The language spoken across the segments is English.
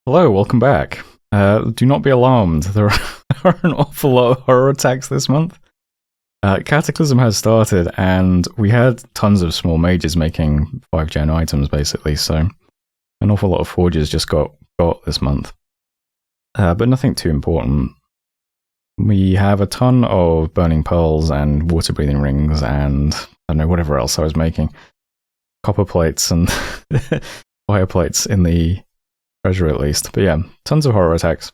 Hello, welcome back. Do not be alarmed. There are an awful lot of horror attacks this month. Cataclysm has started, and we had tons of small mages making 5-gen items, basically, so an awful lot of forges just got this month. But nothing too important. We have a ton of burning pearls and water-breathing rings and, I don't know, whatever else I was making. Copper plates and fire plates in the treasure at least. But yeah, tons of horror attacks.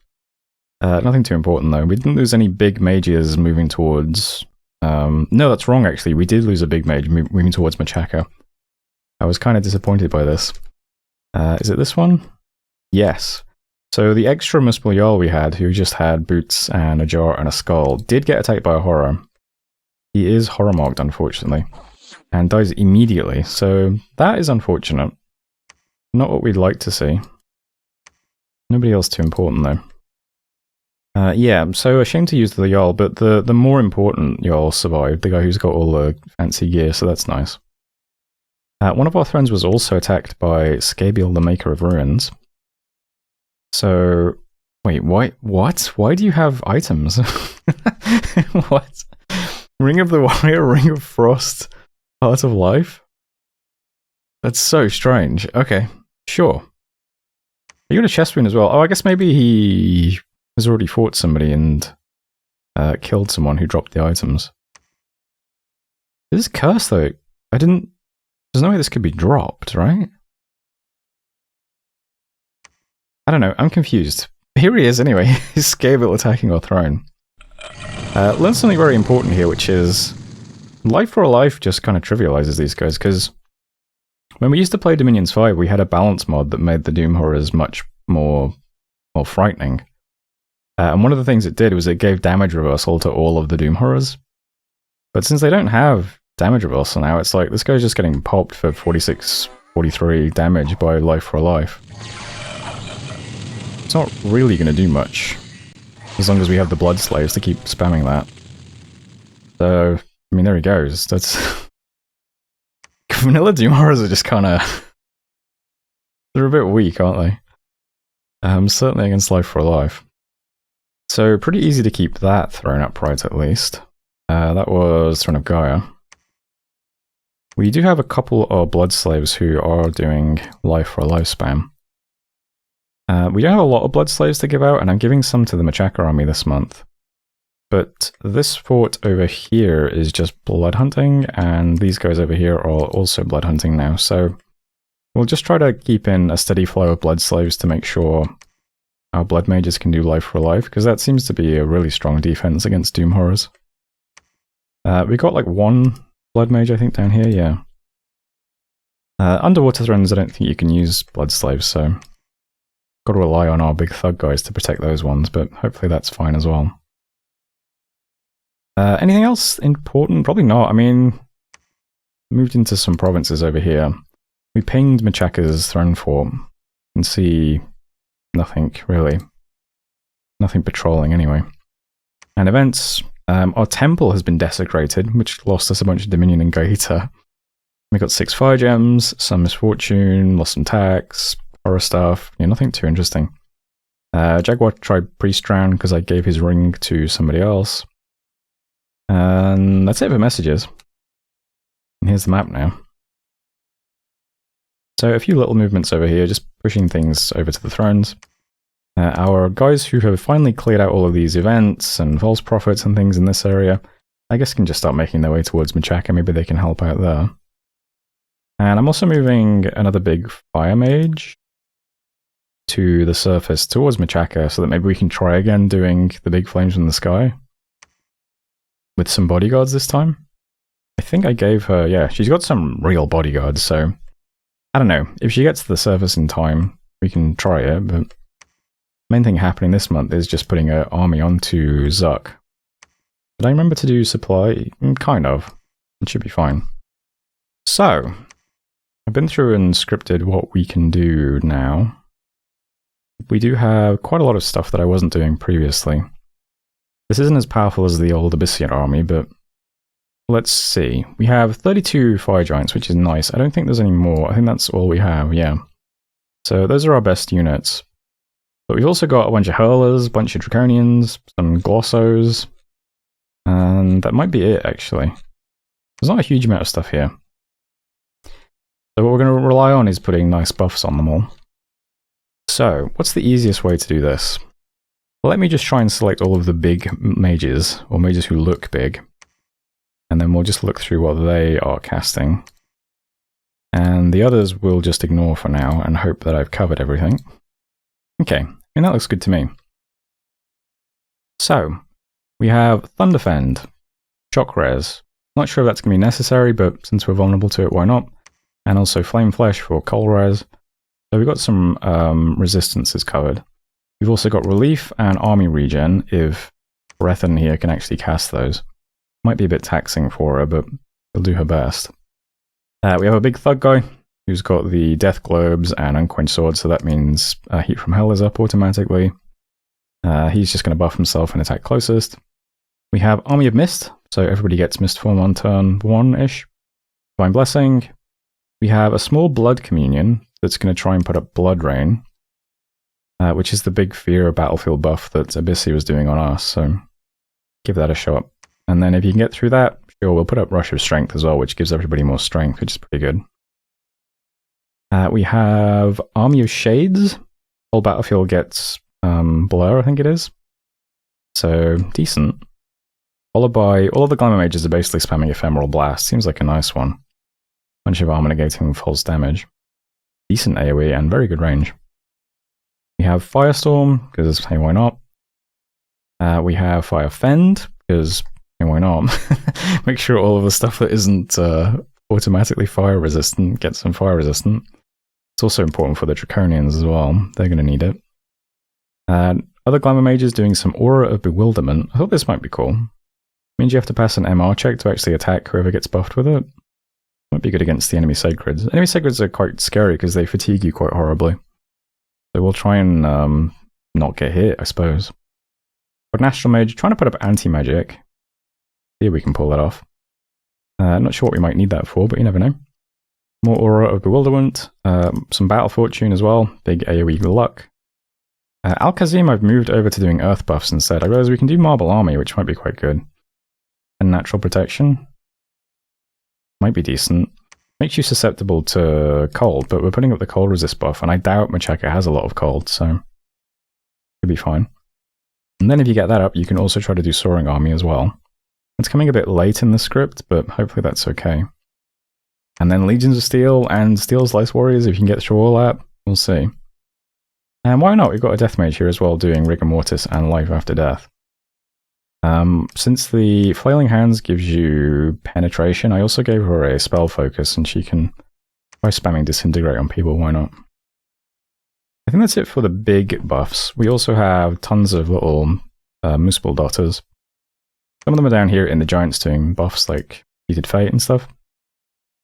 Nothing too important though. We didn't lose any big mages moving towards... no, that's wrong actually. We did lose a big mage moving towards Machaca. I was kind of disappointed by this. Is it this one? Yes. So the extra Muspelheim we had, who just had boots and a jar and a skull, did get attacked by a horror. He is horror marked, unfortunately, and dies immediately. So that is unfortunate. Not what we'd like to see. Nobody else too important though. Yeah, so a shame to use the Jarl, but the more important Jarl survived, the guy who's got all the fancy gear, so that's nice. One of our friends was also attacked by Skabiel, the Maker of Ruins. So, wait, what? Why do you have items? What? Ring of the Warrior, Ring of Frost, Heart of Life? That's so strange. Okay, sure. You got a chest wound as well. Oh, I guess maybe he has already fought somebody and killed someone who dropped the items. This is cursed though. There's no way this could be dropped, right? I don't know, I'm confused. Here he is anyway, he's Skabiel attacking our throne. Learn something very important here, which is Life for a Life just kind of trivializes these guys, because when we used to play Dominions 5, we had a balance mod that made the Doom horrors much more frightening. And one of the things it did was it gave damage reversal to all of the Doom horrors. But since they don't have damage reversal now, it's like this guy's just getting popped for 46, 43 damage by Life for a Life. It's not really going to do much, as long as we have the Blood Slaves to keep spamming that. So, I mean, there he goes. That's... Vanilla Doom horrors are just kind of... They're a bit weak, aren't they? Certainly against Life for a Life. So, pretty easy to keep that thrown upright, at least. That was Throne of Gaia. We do have a couple of Blood Slaves who are doing Life for a Life spam. We don't have a lot of Blood Slaves to give out, and I'm giving some to the Machaca army this month. But this fort over here is just blood hunting, and these guys over here are also blood hunting now, so we'll just try to keep in a steady flow of Blood Slaves to make sure our Blood Mages can do Life for Life, because that seems to be a really strong defense against Doom Horrors. We got like one Blood Mage, I think, down here, yeah. Underwater Thrones, I don't think you can use Blood Slaves, so got to rely on our big thug guys to protect those ones, but hopefully that's fine as well. Anything else important? Probably not. I mean, moved into some provinces over here. We pinged Machaca's throne fort. You can see nothing, really. Nothing patrolling, anyway. And events. Our temple has been desecrated, which lost us a bunch of Dominion and Gaeta. We got 6 fire gems, some misfortune, lost some tax, horror stuff. Yeah, nothing too interesting. Jaguar tried Priest Drown because I gave his ring to somebody else. And that's it for messages. And here's the map now. So a few little movements over here, just pushing things over to the thrones. Our guys who have finally cleared out all of these events and false prophets and things in this area, I guess can just start making their way towards Machaca. Maybe they can help out there. And I'm also moving another big fire mage to the surface towards Machaca so that maybe we can try again doing the big flames from the sky. With some bodyguards this time. I think I gave her, yeah, she's got some real bodyguards, so I don't know. If she gets to the surface in time, we can try it, but the main thing happening this month is just putting an army onto Zuck. Did I remember to do supply? Kind of. It should be fine. So, I've been through and scripted what we can do now. We do have quite a lot of stuff that I wasn't doing previously. This isn't as powerful as the old Abyssian army, but let's see. We have 32 fire giants, which is nice. I don't think there's any more. I think that's all we have, yeah. So those are our best units. But we've also got a bunch of hurlers, a bunch of draconians, some glossos, and that might be it, actually. There's not a huge amount of stuff here. So what we're going to rely on is putting nice buffs on them all. So, what's the easiest way to do this? Well, let me just try and select all of the big mages, or mages who look big. And then we'll just look through what they are casting. And the others we'll just ignore for now and hope that I've covered everything. Okay, and that looks good to me. So, we have Thunderfend, Shock Res. Not sure if that's going to be necessary, but since we're vulnerable to it, why not? And also Flame Flesh for Cold Res. So we've got some resistances covered. We've also got Relief and Army Regen if Brethren here can actually cast those. Might be a bit taxing for her, but she'll do her best. We have a big thug guy who's got the Death Globes and Unquenched Sword, so that means Heat from Hell is up automatically. He's just going to buff himself and attack closest. We have Army of Mist, so everybody gets Mist Form on turn 1-ish. Divine Blessing. We have a small Blood Communion that's going to try and put up Blood Rain, which is the big fear battlefield buff that Abyssi was doing on us, so give that a shot. And then if you can get through that, sure, we'll put up Rush of Strength as well, which gives everybody more strength, which is pretty good. We have Army of Shades. Whole battlefield gets Blur, I think it is. So, decent. Followed by, all of the Glamour Mages are basically spamming Ephemeral Blast. Seems like a nice one. Bunch of armor negating false damage. Decent AoE and very good range. We have Firestorm, because hey, why not? We have Fire Fend, because hey, why not? Make sure all of the stuff that isn't automatically fire resistant gets some fire resistant. It's also important for the Draconians as well. They're going to need it. Other Glamour Mages doing some Aura of Bewilderment. I thought this might be cool. Means you have to pass an MR check to actually attack whoever gets buffed with it. Might be good against the enemy Sacreds. Enemy Sacreds are quite scary because they fatigue you quite horribly. So we'll try and not get hit, I suppose. But Astral Mage, trying to put up anti-magic. See if we can pull that off. Not sure what we might need that for, but you never know. More Aura of Bewilderment. Some Battle Fortune as well. Big AoE luck. Al-Kazim I've moved over to doing Earth buffs instead. I realize we can do Marble Army, which might be quite good. And Natural Protection. Might be decent. Makes you susceptible to cold, but we're putting up the cold resist buff, and I doubt Machaka has a lot of cold, so should be fine. And then if you get that up, you can also try to do Soaring Army as well. It's coming a bit late in the script, but hopefully that's okay. And then Legions of Steel and Steel Slice Warriors, if you can get through all that, we'll see. And why not? We've got a Death Mage here as well, doing Rigor Mortis and Life After Death. Since the Flailing Hands gives you penetration, I also gave her a spell focus, and she can try spamming Disintegrate on people, why not? I think that's it for the big buffs. We also have tons of little Muspel Daughters. Some of them are down here in the Giants doing buffs like Heated Fate and stuff.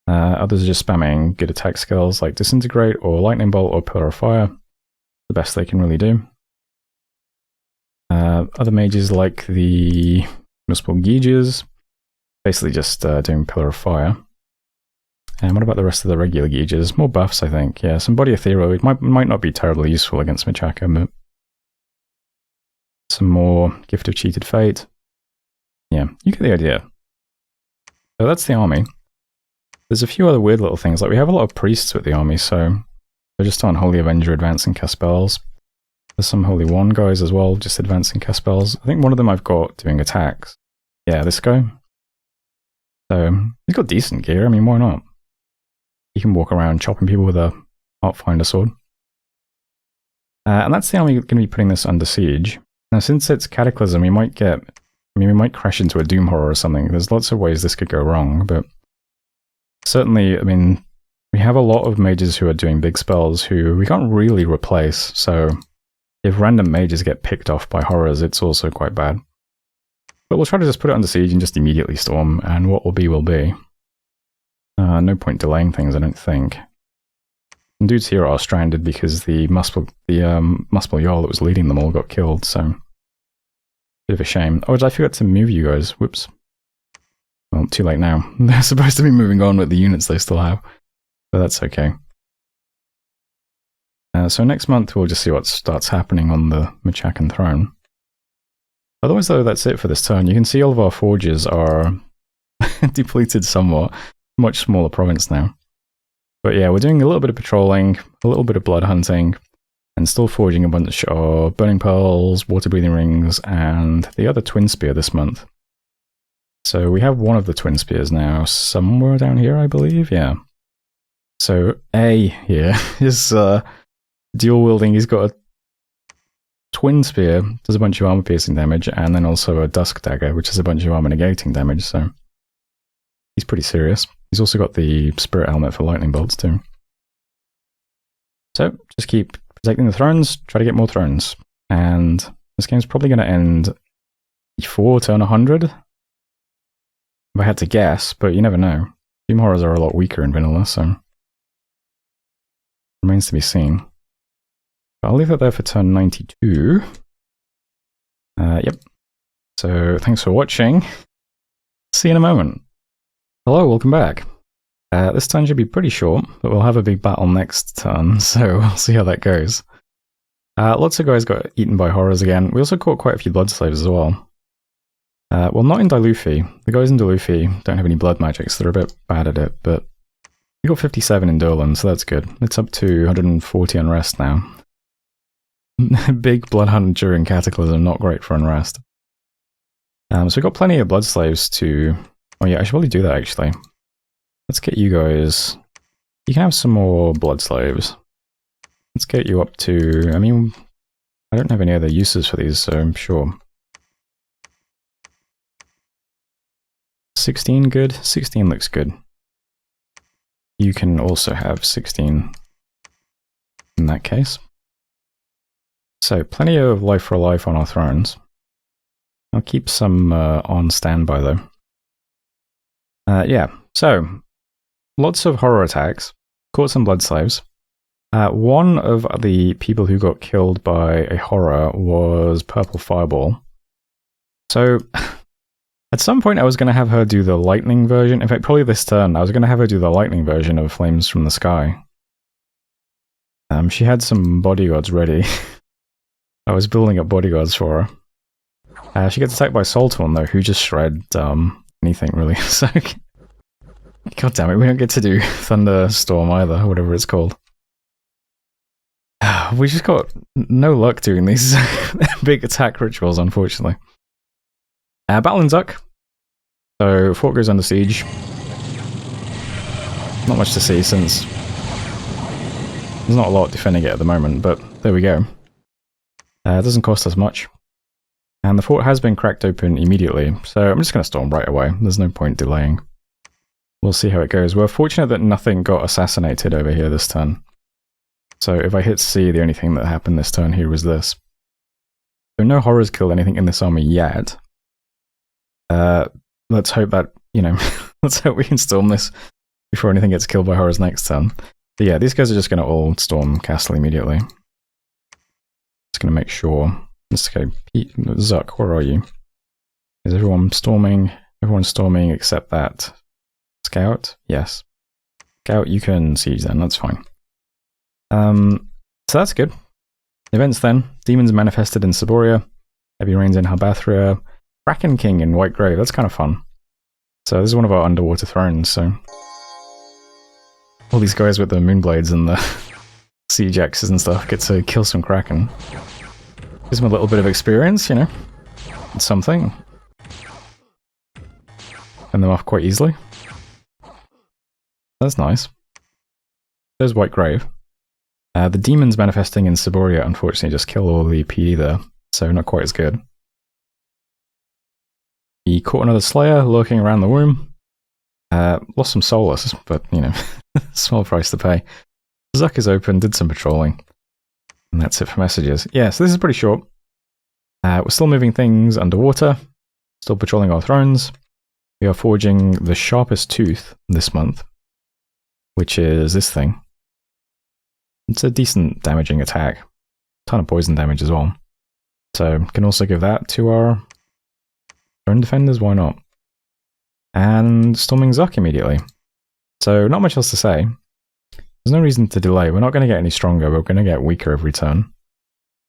Others are just spamming good attack skills like Disintegrate or Lightning Bolt or Pillar of Fire. The best they can really do. Other mages like the Muspel Gauges, basically just doing Pillar of Fire. And what about the rest of the regular Gauges? More buffs, I think. Yeah, some Body Ethereal. It might not be terribly useful against Machaka, but some more Gift of Cheated Fate. Yeah, you get the idea. So that's the army. There's a few other weird little things, like we have a lot of priests with the army, so they're just on Holy Avenger advancing cast spells. There's some Holy One guys as well, just advancing cast spells. I think one of them I've got doing attacks. Yeah, this guy. So, he's got decent gear, I mean, why not? He can walk around chopping people with a Heartfinder sword. And that's the army going to be putting this under siege. Now, since it's Cataclysm, we might crash into a Doom Horror or something. There's lots of ways this could go wrong, but certainly, I mean, we have a lot of mages who are doing big spells who we can't really replace, so if random mages get picked off by horrors, it's also quite bad. But we'll try to just put it under siege and just immediately storm, and what will be will be. No point delaying things, I don't think. Some dudes here are stranded because the Muspel Jarl that was leading them all got killed, so bit of a shame. Oh, I forgot to move you guys. Whoops. Well, too late now. They're supposed to be moving on with the units they still have, but that's okay. So next month we'll just see what starts happening on the Machakan throne. Otherwise, though, that's it for this turn. You can see all of our forges are depleted somewhat. Much smaller province now. But yeah, we're doing a little bit of patrolling, a little bit of blood hunting, and still forging a bunch of burning pearls, water-breathing rings, and the other twin spear this month. So we have one of the twin spears now, somewhere down here, I believe, yeah. So A here is dual-wielding. He's got a twin spear, does a bunch of armor-piercing damage, and then also a dusk dagger, which is a bunch of armor-negating damage, so he's pretty serious. He's also got the spirit helmet for lightning bolts too. So, just keep protecting the thrones, try to get more thrones. And this game's probably going to end before turn 100, if I had to guess, but you never know. Doom horrors are a lot weaker in vanilla, so remains to be seen. But I'll leave that there for turn 92. Yep. So, thanks for watching. See you in a moment. Hello, welcome back. This turn should be pretty short, but we'll have a big battle next turn, so we'll see how that goes. Lots of guys got eaten by horrors again. We also caught quite a few blood slaves as well. Well, not in Dilufi. The guys in Dilufi don't have any blood magic, so they're a bit bad at it, but we got 57 in Durlan, so that's good. It's up to 140 unrest now. Big blood hunt during Cataclysm, not great for unrest. So we've got plenty of blood slaves to... Oh yeah, I should probably do that actually. Let's get you guys... You can have some more blood slaves. Let's get you up to... I mean, I don't have any other uses for these, so I'm sure. 16 good? 16 looks good. You can also have 16 in that case. So, plenty of life for life on our thrones. I'll keep some on standby though. Yeah, so, lots of horror attacks, caught some blood slaves. One of the people who got killed by a horror was Purple Fireball. So, at some point I was going to have her do the lightning version. In fact, probably this turn, I was going to have her do the lightning version of Flames from the Sky. She had some bodyguards ready. I was building up bodyguards for her. She gets attacked by Sultan though, who just shred anything really. So, god damn it, we don't get to do Thunderstorm either, whatever it's called. We just got no luck doing these big attack rituals, unfortunately. Battle in Zuck. So, fort goes under siege. Not much to see since there's not a lot defending it at the moment, but there we go. It doesn't cost us much. And the fort has been cracked open immediately, so I'm just going to storm right away. There's no point delaying. We'll see how it goes. We're fortunate that nothing got assassinated over here this turn. So if I hit C, the only thing that happened this turn here was this. So no horrors killed anything in this army yet. Let's hope that, you know, let's hope we can storm this before anything gets killed by horrors next turn. But yeah, these guys are just going to all storm castle immediately. Just going to make sure. Let's go, Pete, Zuck, where are you? Is everyone storming? Everyone's storming except that Scout? Yes. Scout, you can siege then, that's fine. So that's good. Events then. Demons manifested in Saboria. Heavy rains in Harbathria. Kraken King in White Grave, that's kind of fun. So this is one of our underwater thrones, so... All these guys with the moonblades and the siege axes and stuff get to kill some Kraken. Gives them a little bit of experience, you know. It's something. Turn them off quite easily. That's nice. There's White Grave. The demons manifesting in Saboria unfortunately just kill all the PE there, so not quite as good. He caught another Slayer lurking around the womb. Lost some Solus, but, you know, small price to pay. Zuck is open, did some patrolling. And that's it for messages. Yeah, so this is pretty short. We're still moving things underwater. Still patrolling our thrones. We are forging the Sharpest Tooth this month, which is this thing. It's a decent damaging attack. Ton of poison damage as well. So, can also give that to our throne defenders, why not? And storming Zuck immediately. So, not much else to say. There's no reason to delay. We're not going to get any stronger. We're going to get weaker every turn.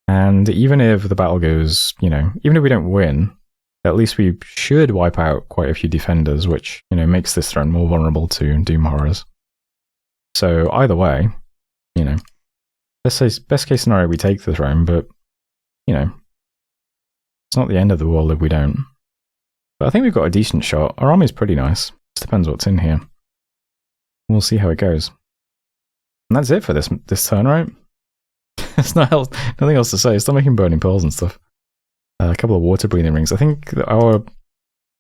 And even if the battle goes, even if we don't win, at least we should wipe out quite a few defenders, which, makes this throne more vulnerable to Doom horrors. So either way, let's say best case scenario, we take the throne, but, it's not the end of the world if we don't. But I think we've got a decent shot. Our army's pretty nice. Just depends what's in here. We'll see how it goes. And that's it for this turn, right? There's nothing else to say. Still making burning pearls and stuff. A couple of water breathing rings. I think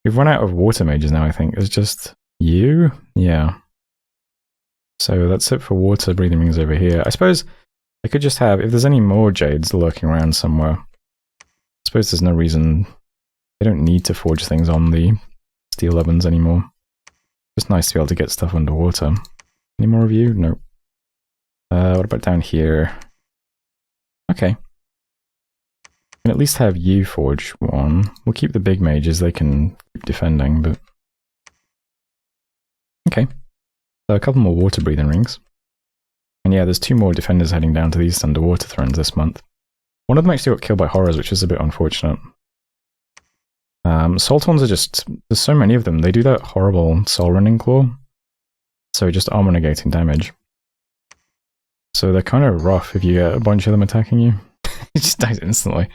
we've run out of water mages now, I think. It's just you? Yeah. So that's it for water breathing rings over here. I suppose I could just have, if there's any more jades lurking around somewhere, I suppose there's no reason, they don't need to forge things on the steel ovens anymore. Just nice to be able to get stuff underwater. Any more of you? Nope. What about down here? Okay. Can at least have you forge one. We'll keep the big mages, they can keep defending, but... Okay. So a couple more water breathing rings. And yeah, there's 2 more defenders heading down to these underwater thrones this month. One of them actually got killed by horrors, which is a bit unfortunate. Sultans are just... There's so many of them. They do that horrible soul running claw. So just armor negating damage. So they're kind of rough if you get a bunch of them attacking you. It just dies instantly.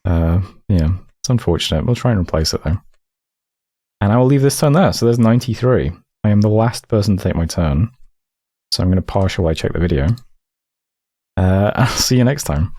Yeah, it's unfortunate. We'll try and replace it though. And I will leave this turn there. So there's 93. I am the last person to take my turn. So I'm going to pause while I check the video. I'll see you next time.